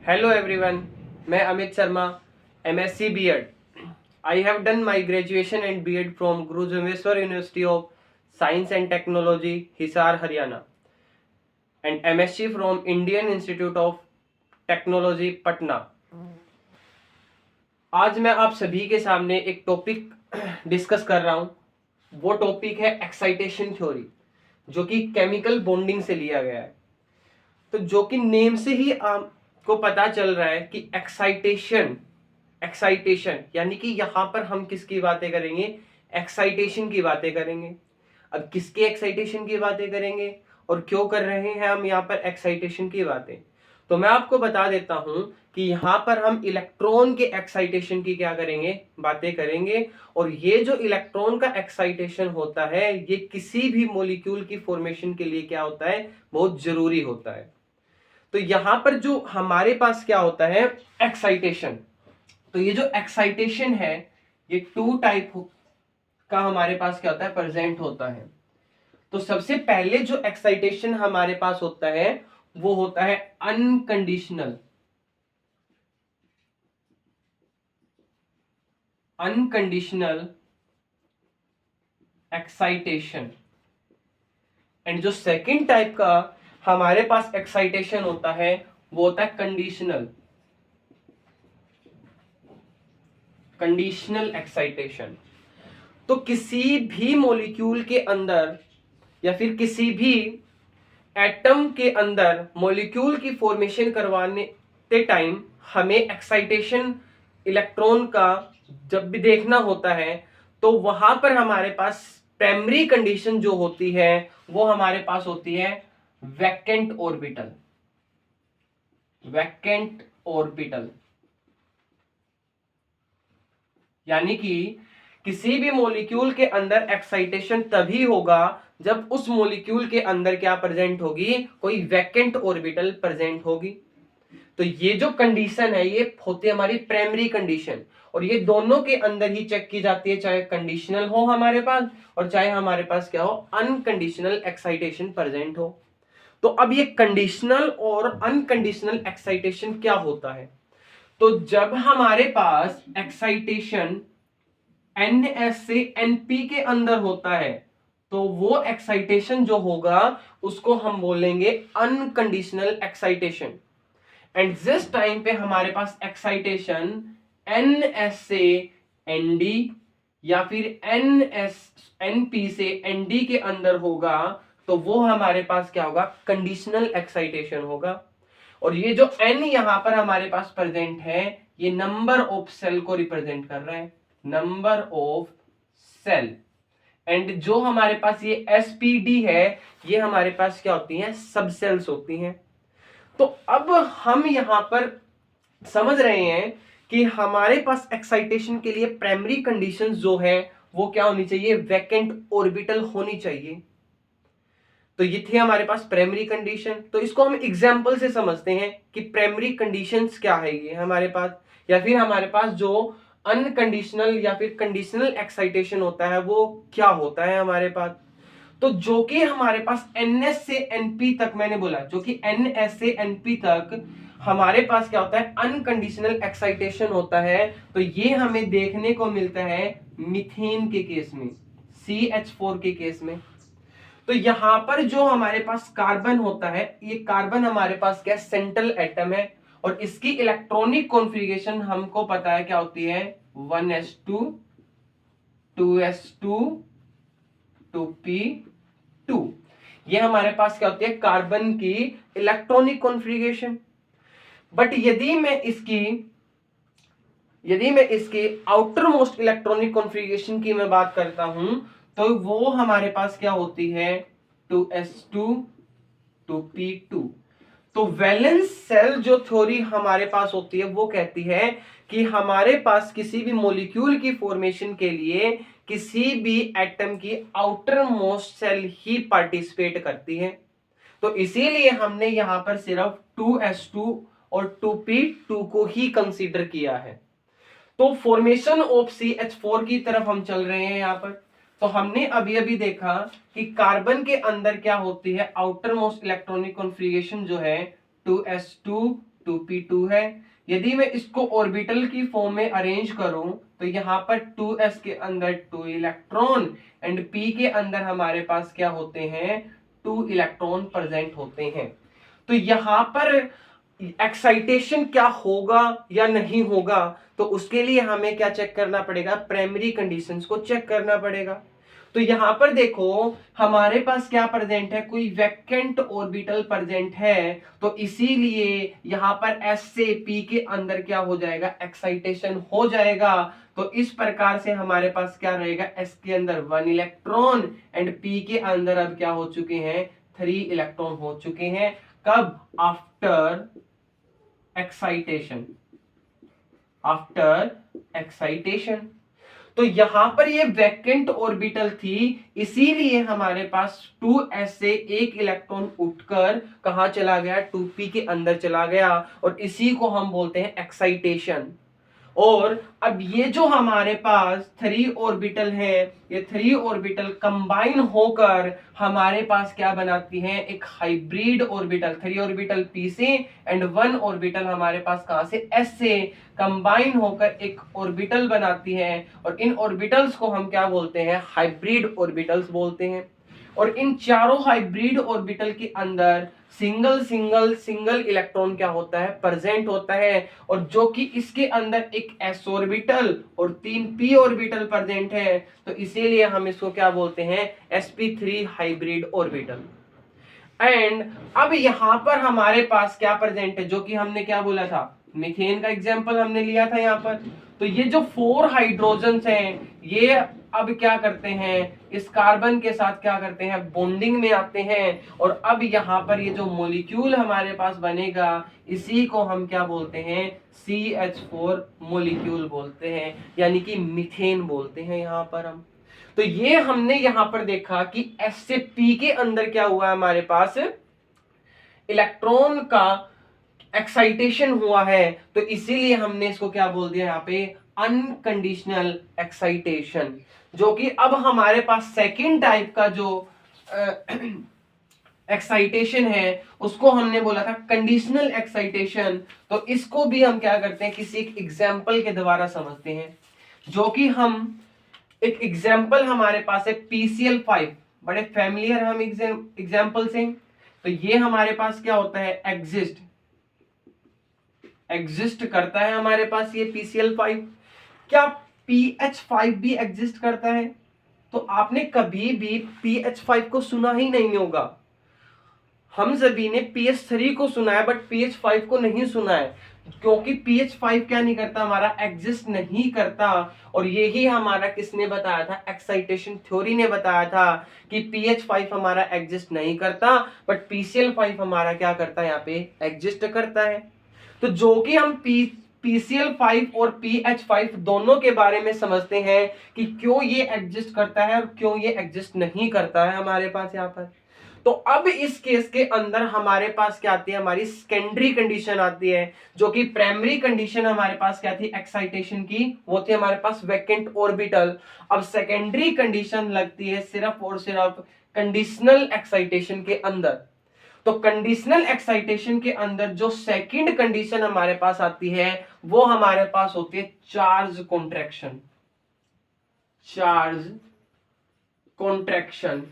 Hello everyone, मैं Amit Sharma, MSc B.Ed. I have done my graduation and B.Ed from Guru Jumeshwar University of Science and Technology, Hisar, Haryana, and MSc from Indian Institute of Technology, Patna. आज मैं आप सभी के सामने एक topic discuss कर रहा हूँ. वो टॉपिक है एक्साइटेशन थ्योरी, जो कि केमिकल बॉन्डिंग से लिया गया है. तो जो कि नेम से ही आपको पता चल रहा है कि एक्साइटेशन यानी कि यहां पर हम किसकी बातें करेंगे? एक्साइटेशन की बातें करेंगे. अब किसके एक्साइटेशन की बातें करेंगे और क्यों कर रहे हैं हम यहाँ पर एक्साइटेशन की बातें? तो मैं आपको बता देता हूं कि यहाँ पर हम इलेक्ट्रॉन के एक्साइटेशन की क्या करेंगे? बातें करेंगे. और ये जो इलेक्ट्रॉन का एक्साइटेशन होता है, ये किसी भी मॉलिक्यूल की फॉर्मेशन के लिए क्या होता है? बहुत जरूरी होता है. तो यहां पर जो हमारे पास क्या होता है? एक्साइटेशन. तो ये जो एक्साइटेशन है, ये टू टाइप का हमारे पास क्या होता है? प्रेजेंट होता है. तो सबसे पहले जो एक्साइटेशन हमारे पास होता है वो होता है अनकंडीशनल एक्साइटेशन. एंड जो सेकंड टाइप का हमारे पास एक्साइटेशन होता है वो होता है कंडीशनल एक्साइटेशन. तो किसी भी मॉलिक्यूल के अंदर या फिर किसी भी एटम के अंदर मॉलिक्यूल की फॉर्मेशन करवाने के टाइम हमें एक्साइटेशन इलेक्ट्रॉन का जब भी देखना होता है, तो वहां पर हमारे पास प्राइमरी कंडीशन जो होती है वो हमारे पास होती है वैकेंट ऑर्बिटल. यानी कि किसी भी मॉलिक्यूल के अंदर एक्साइटेशन तभी होगा जब उस मॉलिक्यूल के अंदर क्या प्रेजेंट होगी? कोई वैकेंट ऑर्बिटल प्रेजेंट होगी. तो ये जो कंडीशन है ये होती है हमारी प्राइमरी कंडीशन, और ये दोनों के अंदर ही चेक की जाती है, चाहे कंडीशनल हो हमारे पास और चाहे हमारे पास क्या हो? अनकंडीशनल एक्साइटेशन प्रेजेंट हो. तो अब ये कंडीशनल और अनकंडीशनल एक्साइटेशन क्या होता है? तो जब हमारे पास एक्साइटेशन NS से NP के अंदर होता है, तो वो एक्साइटेशन जो होगा उसको हम बोलेंगे अनकंडीशनल एक्साइटेशन. एंड जिस टाइम पे हमारे पास एक्साइटेशन NS से ND या फिर NP से ND के अंदर होगा, तो वो हमारे पास क्या होगा? कंडीशनल एक्साइटेशन होगा. और ये जो N यहां पर हमारे पास प्रेजेंट है, ये नंबर ऑफ सेल को रिप्रेजेंट कर रहा है, नंबर ऑफ सेल. एंड जो हमारे पास ये SPD है, ये हमारे पास क्या होती हैं? सब सेल्स होती हैं. तो अब हम यहां पर समझ रहे हैं कि हमारे पास एक्साइटेशन के लिए प्राइमरी कंडीशंस जो है वो क्या होनी चाहिए? वैकेंट ऑर्बिटल होनी चाहिए. तो ये थे हमारे पास प्राइमरी कंडीशन. तो इसको हम एग्जांपल से समझते हैं कि प्राइमरी कंडीशंस क्या है ये हमारे पास, या फिर हमारे पास जो अनकंडीशनल या फिर कंडीशनल एक्साइटेशन होता है वो क्या होता है हमारे पास. तो जो कि हमारे पास NS से NP तक, मैंने बोला जो कि NS से NP तक हमारे पास क्या होता है? अनकंडीशनल एक्साइटेशन होता है. तो ये हमें देखने को मिलता है मीथेन के केस में, CH4 के केस में. तो यहां पर जो हमारे पास कार्बन होता है, ये कार्बन हमारे पास क्या? सेंट्रल एटम है. और इसकी इलेक्ट्रॉनिक कॉन्फ़िगरेशन हमको पता है क्या होती है? 1s2 2s2 2p2. ये हमारे पास क्या होती है? कार्बन की इलेक्ट्रॉनिक कॉन्फ़िगरेशन. बट यदि मैं इसकी आउटर मोस्ट इलेक्ट्रॉनिक कॉन्फ़िगरेशन की मैं बात करता हूं, तो वो हमारे पास क्या होती है? 2s2 2p2. तो वैलेंस सेल जो थ्योरी हमारे पास होती है वो कहती है कि हमारे पास किसी भी मॉलिक्यूल की फॉर्मेशन के लिए किसी भी एटम की आउटर मोस्ट सेल ही पार्टिसिपेट करती है. तो इसीलिए हमने यहां पर सिर्फ 2s2 और 2p2 को ही कंसीडर किया है. तो फॉर्मेशन ऑफ CH4 की तरफ हम चल रहे हैं यहां पर. तो हमने अभी अभी देखा कि कार्बन के अंदर क्या होती है? आउटर मोस्ट इलेक्ट्रॉनिक कॉन्फ़िगरेशन जो है 2s2 2p2 है। यदि मैं इसको ऑर्बिटल की फॉर्म में अरेंज करूं तो यहाँ पर 2s के अंदर 2 इलेक्ट्रॉन एंड p के अंदर हमारे पास क्या होते हैं, 2 इलेक्ट्रॉन प्रेजेंट होते हैं। तो यहाँ पर एक्साइटेशन क्या होगा या नहीं होगा, तो उसके लिए हमें क्या चेक करना पड़ेगा, प्राइमरी कंडीशंस को चेक करना पड़ेगा। तो यहां पर देखो हमारे पास क्या प्रेजेंट है, कोई वैकेंट ऑर्बिटल प्रेजेंट है, तो इसीलिए यहां पर S से P के अंदर क्या हो जाएगा, एक्साइटेशन हो जाएगा। तो इस प्रकार से हमारे पास क्या रहेगा, S के अंदर 1 इलेक्ट्रॉन एंड P के अंदर अब क्या हो चुके हैं, 3 इलेक्ट्रॉन हो चुके हैं। कब, आफ्टर एक्साइटेशन, आफ्टर एक्साइटेशन। तो यहां पर ये वैकेंट ऑर्बिटल थी, इसीलिए हमारे पास 2s से एक इलेक्ट्रॉन उठकर कहां चला गया, 2p के अंदर चला गया, और इसी को हम बोलते हैं एक्साइटेशन। और अब ये जो हमारे पास 3 ऑर्बिटल है, ये 3 ऑर्बिटल कंबाइन होकर हमारे पास क्या बनाती हैं, एक हाइब्रिड ऑर्बिटल। 3 ऑर्बिटल p से एंड 1 ऑर्बिटल हमारे पास कहां से, s से कंबाइन होकर एक ऑर्बिटल बनाती है, और इन ऑर्बिटल्स को हम क्या बोलते हैं, हाइब्रिड ऑर्बिटल्स बोलते हैं। और इन चारों हाइब्रिड ऑर्बिटल के अंदर सिंगल सिंगल सिंगल इलेक्ट्रॉन क्या होता है, प्रेजेंट होता है, और जो कि इसके अंदर एक s ऑर्बिटल और 3 p ऑर्बिटल प्रेजेंट है, तो इसीलिए हम इसको क्या बोलते हैं, sp3 हाइब्रिड ऑर्बिटल। एंड अब यहां पर हमारे पास क्या प्रेजेंट है, जो कि हमने क्या बोला था, मीथेन का एग्जांपल हमने लिया था यहां पर। तो ये जो 4 हाइड्रोजन्स हैं, ये अब क्या करते हैं, इस कार्बन के साथ क्या करते हैं, बॉन्डिंग में आते हैं, और अब यहां पर ये जो मॉलिक्यूल हमारे पास बनेगा, इसी को हम क्या बोलते हैं, CH4 मॉलिक्यूल बोलते हैं, यानी कि मीथेन बोलते हैं यहां पर हम। तो ये हमने यहां पर देखा कि S से P के अंदर क्या हुआ, हमारे पास इलेक्ट्रॉन का एक्साइटेशन हुआ है, तो इसीलिए हमने इसको क्या बोल दिया यहाँ पे, अनकंडीशनल एक्साइटेशन। जो कि अब हमारे पास सेकंड टाइप का जो एक्साइटेशन है, उसको हमने बोला था कंडीशनल एक्साइटेशन। तो इसको भी हम क्या करते हैं, किसी एक एग्जाम्पल के द्वारा समझते हैं, जो कि हम एक एग्जाम्पल हमारे पास है PCl5, बड़े फैमिलियर हम एग्जाम्पल से। तो ये हमारे पास क्या होता है, एग्जिस्ट करता है हमारे पास ये PCl5। क्या PH5 भी एग्जिस्ट करता है? तो आपने कभी भी PH5 को सुना ही नहीं होगा। हम सभी ने PH3 को सुना है, बट PH5 को नहीं सुना है, क्योंकि PH5 क्या नहीं करता, हमारा एग्जिस्ट नहीं करता। और यही हमारा किसने बताया था, एक्साइटेशन थ्योरी ने बताया था कि PH5 हमारा एग्जिस्ट नहीं करता, बट PCl5 हमारा क्या करता है, यहाँ पे एग्जिस्ट करता है। तो जो कि हम PCl5 और PH5 दोनों के बारे में समझते हैं कि क्यों ये एग्जिस्ट करता है और क्यों ये एग्जिस्ट नहीं करता है हमारे पास यहाँ पर। तो अब इस केस के अंदर हमारे पास क्या आती है, हमारी सेकेंडरी कंडीशन आती है, जो कि प्राइमरी कंडीशन हमारे पास क्या थी, एक्साइटेशन की, वो थी हमारे पास वैकेंट ऑर्बिटल। अब सेकेंडरी कंडीशन लगती है सिर्फ और सिर्फ कंडीशनल एक्साइटेशन के अंदर। तो कंडीशनल एक्साइटेशन के अंदर जो सेकंड कंडीशन हमारे पास आती है, वो हमारे पास होती है चार्ज कॉन्ट्रैक्शन। चार्ज कॉन्ट्रैक्शन,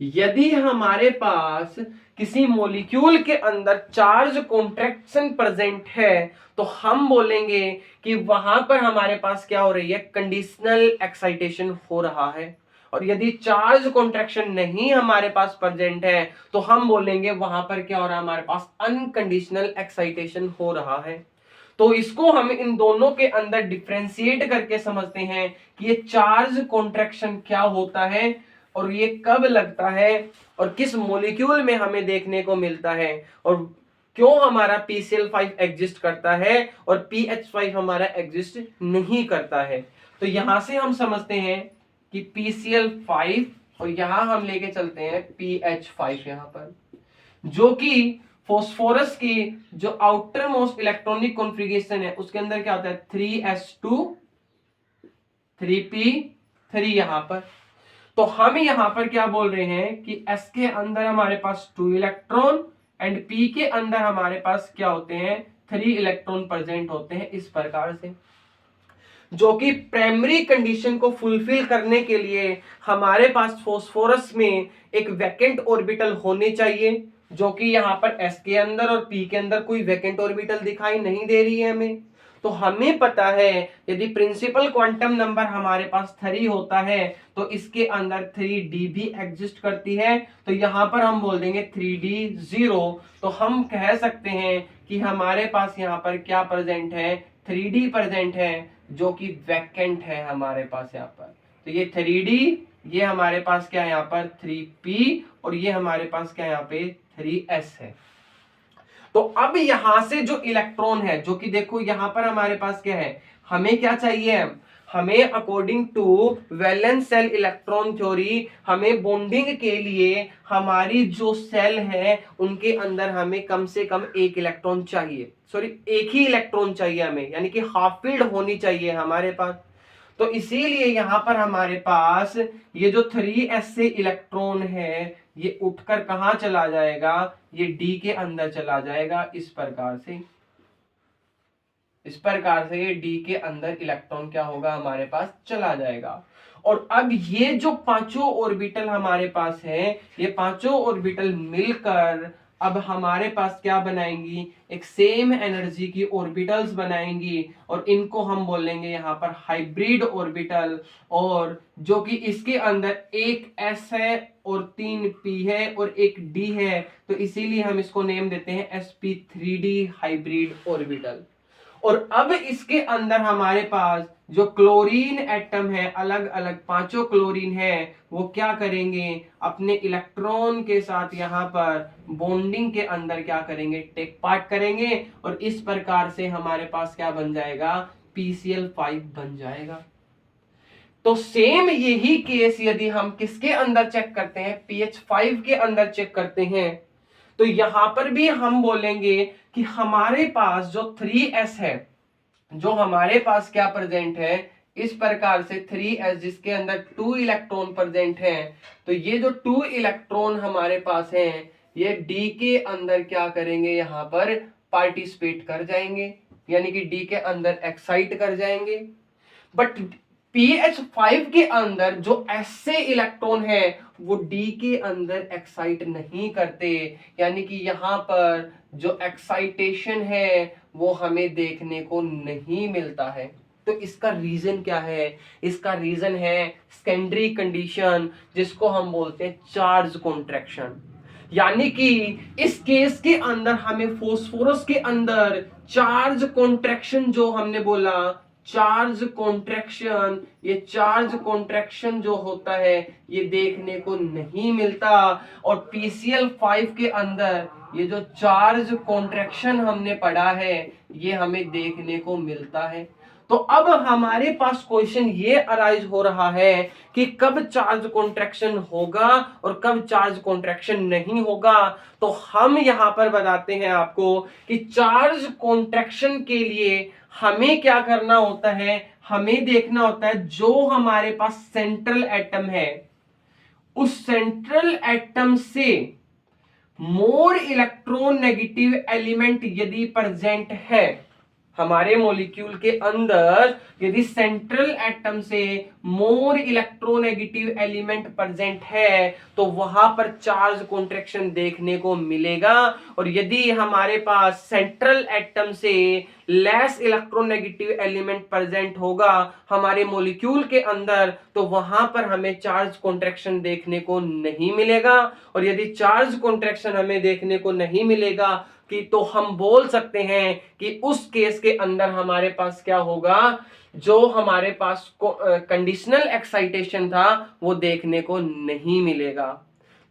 यदि हमारे पास किसी मॉलिक्यूल के अंदर चार्ज कॉन्ट्रैक्शन प्रेजेंट है, तो हम बोलेंगे कि वहां पर हमारे पास क्या हो रही है, कंडीशनल एक्साइटेशन हो रहा है। और यदि चार्ज कॉन्ट्रैक्शन नहीं हमारे पास प्रेजेंट है, तो हम बोलेंगे वहां पर क्या हो रहा है, हमारे पास अनकंडीशनल एक्साइटेशन हो रहा है। तो इसको हम इन दोनों के अंदर डिफरेंशिएट करके समझते हैं कि ये चार्ज कॉन्ट्रैक्शन क्या होता है और ये कब लगता है और किस मॉलिक्यूल में हमें देखने को मिलता है, और क्यों हमारा PCl5 एग्जिस्ट करता है और PH5 हमारा एग्जिस्ट नहीं करता है। तो यहां से हम समझते हैं कि PCl5 और यहां हम लेके चलते हैं PH5 यहां पर, जो कि फॉस्फोरस की जो आउटर मोस्ट इलेक्ट्रॉनिक कॉन्फ़िगरेशन है, उसके अंदर क्या होता है, 3s2 3p3 यहां पर। तो हम यहां पर क्या बोल रहे हैं कि S के अंदर हमारे पास 2 इलेक्ट्रॉन एंड P के अंदर हमारे पास क्या होते हैं, 3 इलेक्ट्रॉन प्रेजेंट होते हैं इस प्रकार से, जो कि प्राइमरी कंडीशन को फुलफिल करने के लिए हमारे पास फास्फोरस में एक वैकेंट ऑर्बिटल होने चाहिए, जो कि यहाँ पर s के अंदर और p के अंदर कोई वैकेंट ऑर्बिटल दिखाई नहीं दे रही है हमें। तो हमें पता है यदि प्रिंसिपल क्वांटम नंबर हमारे पास 3 होता है तो इसके अंदर 3d भी एग्जिस्ट करती है, तो यहाँ पर हम बोल देंगे 3d 0। तो हम कह सकते हैं कि हमारे पास यहाँ पर क्या प्रेजेंट है, 3d प्रेजेंट है, जो कि वैकेंट है हमारे पास यहाँ पर। तो ये 3d, ये हमारे पास क्या है यहाँ पर 3p, और ये हमारे पास क्या यहाँ पे 3s है। तो अब यहां से जो इलेक्ट्रॉन है, जो कि देखो यहां पर हमारे पास क्या है, हमें क्या चाहिए, हमें according to valence shell electron theory हमें बॉन्डिंग के लिए हमारी जो सेल है उनके अंदर हमें कम से कम एक इलेक्ट्रॉन चाहिए, सॉरी एक ही इलेक्ट्रॉन चाहिए हमें, यानी कि हाफ फील्ड होनी चाहिए हमारे पास। तो इसीलिए यहां पर हमारे पास ये जो 3s से इलेक्ट्रॉन है ये उठकर कहां चला जाएगा, ये d के अंदर चला जाएगा इस प्रकार से। इस प्रकार से ये d के अंदर इलेक्ट्रॉन क्या होगा हमारे पास चला जाएगा। और अब ये जो पांचों ऑर्बिटल हमारे पास है, ये पांचों ऑर्बिटल मिलकर अब हमारे पास क्या बनाएंगी, एक सेम एनर्जी की ऑर्बिटल्स बनाएंगी, और इनको हम बोलेंगे यहाँ पर हाइब्रिड ऑर्बिटल। और जो कि इसके अंदर एक s है और 3 p है और एक d है, तो इसीलिए हम इसको नेम देते हैं sp3d हाइब्रिड ऑर्बिटल। और अब इसके अंदर हमारे पास जो क्लोरीन एटम है, अलग अलग पांचों क्लोरीन है, वो क्या करेंगे, अपने इलेक्ट्रॉन के साथ यहाँ पर बॉन्डिंग के अंदर क्या करेंगे, टेक पार्ट करेंगे, और इस प्रकार से हमारे पास क्या बन जाएगा, PCl5 बन जाएगा। तो सेम यही केस यदि हम किसके अंदर चेक करते हैं, pH5 के अंदर चेक करते हैं, तो यहां पर भी हम बोलेंगे कि हमारे पास जो 3s है, जो हमारे पास क्या प्रेजेंट है, इस प्रकार से 3s जिसके अंदर 2 इलेक्ट्रॉन प्रेजेंट है, तो ये जो 2 इलेक्ट्रॉन हमारे पास हैं ये d के अंदर क्या करेंगे, यहां पर पार्टिसिपेट कर जाएंगे, यानी कि d के अंदर एक्साइट कर जाएंगे। बट pH5 के अंदर जो s से इलेक्ट्रॉन है वो d के अंदर एक्साइट नहीं करते, यानी कि यहाँ पर जो एक्साइटेशन है वो हमें देखने को नहीं मिलता है। तो इसका रीजन क्या है, इसका रीजन है सेकेंडरी कंडीशन, जिसको हम बोलते हैं चार्ज कॉन्ट्रैक्शन। यानी कि इस केस के अंदर हमें फास्फोरस के अंदर चार्ज कॉन्ट्रैक्शन, जो हमने बोला चार्ज कॉन्ट्रैक्शन, ये चार्ज कॉन्ट्रैक्शन जो होता है ये देखने को नहीं मिलता। और PCl5 के अंदर ये जो चार्ज कॉन्ट्रैक्शन हमने पढ़ा है ये हमें देखने को मिलता है। तो अब हमारे पास क्वेश्चन ये अराइज हो रहा है कि कब चार्ज कॉन्ट्रैक्शन होगा और कब चार्ज कॉन्ट्रैक्शन नहीं होगा। तो हम यहां पर बताते हैं आपको कि चार्ज कॉन्ट्रैक्शन के लिए हमें क्या करना होता है, हमें देखना होता है जो हमारे पास सेंट्रल एटम है उस सेंट्रल एटम से मोर इलेक्ट्रोनेगेटिव एलिमेंट यदि प्रेजेंट है, हमारे मॉलिक्यूल के अंदर यदि सेंट्रल एटम से मोर इलेक्ट्रोनेगेटिव एलिमेंट प्रेजेंट है तो वहां पर चार्ज कॉन्ट्रैक्शन देखने को मिलेगा। और यदि हमारे पास सेंट्रल एटम से लेस इलेक्ट्रोनेगेटिव एलिमेंट प्रेजेंट होगा हमारे मॉलिक्यूल के अंदर, तो वहां पर हमें चार्ज कॉन्ट्रैक्शन देखने को नहीं मिलेगा। और यदि चार्ज कॉन्ट्रैक्शन हमें देखने को नहीं मिलेगा कि तो हम बोल सकते हैं कि उस केस के अंदर हमारे पास क्या होगा, जो हमारे पास कंडीशनल एक्साइटेशन था वो देखने को नहीं मिलेगा।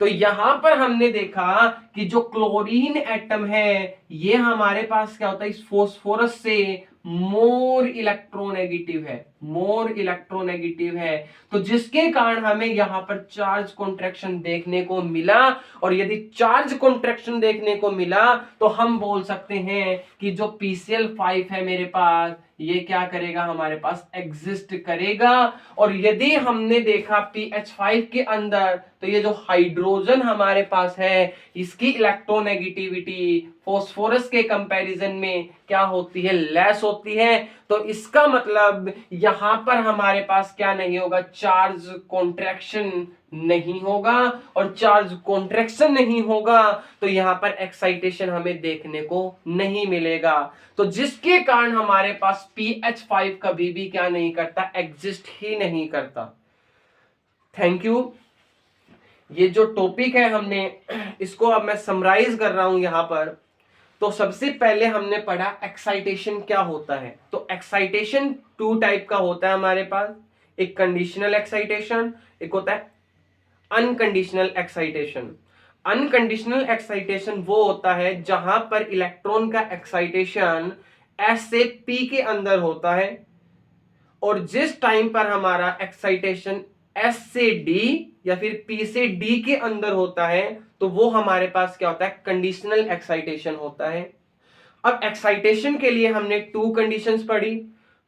तो यहां पर हमने देखा कि जो क्लोरीन एटम है ये हमारे पास क्या होता है, इस फास्फोरस से मोर इलेक्ट्रोनेगेटिव है। मोर इलेक्ट्रोनेगेटिव है, तो जिसके कारण हमें यहाँ पर चार्ज कॉन्ट्रैक्शन देखने को मिला। और यदि चार्ज कॉन्ट्रैक्शन देखने को मिला तो हम बोल सकते हैं कि जो PCl5 है मेरे पास, ये क्या करेगा, हमारे पास एग्जिस्ट करेगा। और यदि हमने देखा PH5 के अंदर, तो ये जो हाइड्रोजन हमारे पास है, इसकी इलेक्ट्रोनेगेटिविटी फास्फोरस के कंपैरिजन में क्या होती है, लेस होती है। तो इसका मतलब यहां पर हमारे पास क्या नहीं होगा, चार्ज कॉन्ट्रैक्शन नहीं होगा। और चार्ज कॉन्ट्रैक्शन नहीं होगा तो यहां पर एक्साइटेशन हमें देखने को नहीं मिलेगा। तो जिसके कारण हमारे पास PH5 कभी भी क्या नहीं करता, एग्जिस्ट ही नहीं करता। Thank you. ये जो टॉपिक है हमने इसको अब मैं समराइज कर रहा हूं यहां पर। तो सबसे पहले हमने पढ़ा एक्साइटेशन क्या होता है। तो एक्साइटेशन टू टाइप का होता है हमारे पास, एक कंडीशनल एक्साइटेशन, एक होता है अनकंडीशनल एक्साइटेशन। अनकंडीशनल एक्साइटेशन वो होता है जहां पर इलेक्ट्रॉन का एक्साइटेशन S से P के अंदर होता है, और जिस टाइम पर हमारा एक्साइटेशन S से D या फिर P से D के अंदर होता है, तो वो हमारे पास क्या होता है, कंडीशनल एक्साइटेशन होता है। अब एक्साइटेशन के लिए हमने टू कंडीशंस पढ़ी।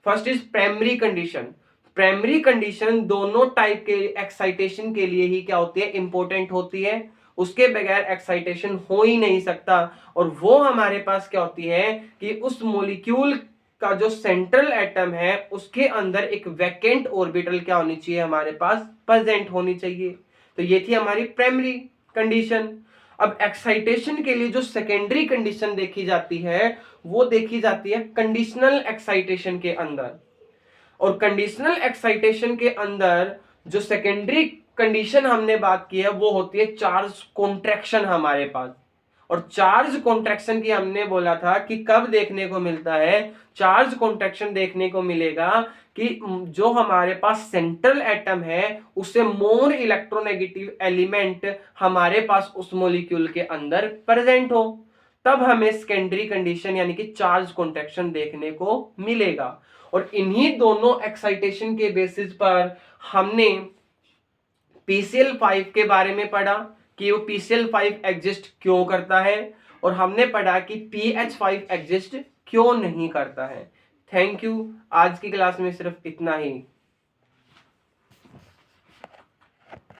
First is primary condition. Primary condition दोनों टाइप के एक्साइटेशन के लिए ही क्या होती है, इंपॉर्टेंट होती है। उसके बगैर एक्साइटेशन हो ही नहीं सकता। और वो हमारे पास क्या होती है कि उस मॉलिक्यूल का जो सेंट्रल एटम है उसके अंदर एक वैकेंट ऑर्बिटल क्या होनी चाहिए, हमारे पास प्रेजेंट होनी चाहिए। तो ये थी हमारी प्राइमरी कंडीशन। अब एक्साइटेशन के लिए जो सेकेंडरी कंडीशन देखी जाती है वो देखी जाती है कंडीशनल एक्साइटेशन के अंदर। और कंडीशनल एक्साइटेशन के अंदर जो सेकेंडरी कंडीशन हमने बात की है वो होती है चार्ज कॉन्ट्रैक्शन हमारे पास। और चार्ज कॉन्ट्रैक्शन की हमने बोला था कि कब देखने को मिलता है, चार्ज कॉन्ट्रैक्शन देखने को मिलेगा कि जो हमारे पास सेंट्रल एटम है उससे मोर इलेक्ट्रोनेगेटिव एलिमेंट हमारे पास उस मॉलिक्यूल के अंदर प्रेजेंट हो, तब हमें सेकेंडरी कंडीशन यानी कि चार्ज कॉन्ट्रैक्शन देखने को मिलेगा। और इन्हीं दोनों एक्साइटेशन के बेसिस पर हमने PCl5 के बारे में पढ़ा कि वो PCl5 एग्जिस्ट क्यों करता है, और हमने पढ़ा कि PH5 एग्जिस्ट क्यों नहीं करता है। Thank you. आज की क्लास में सिर्फ इतना ही।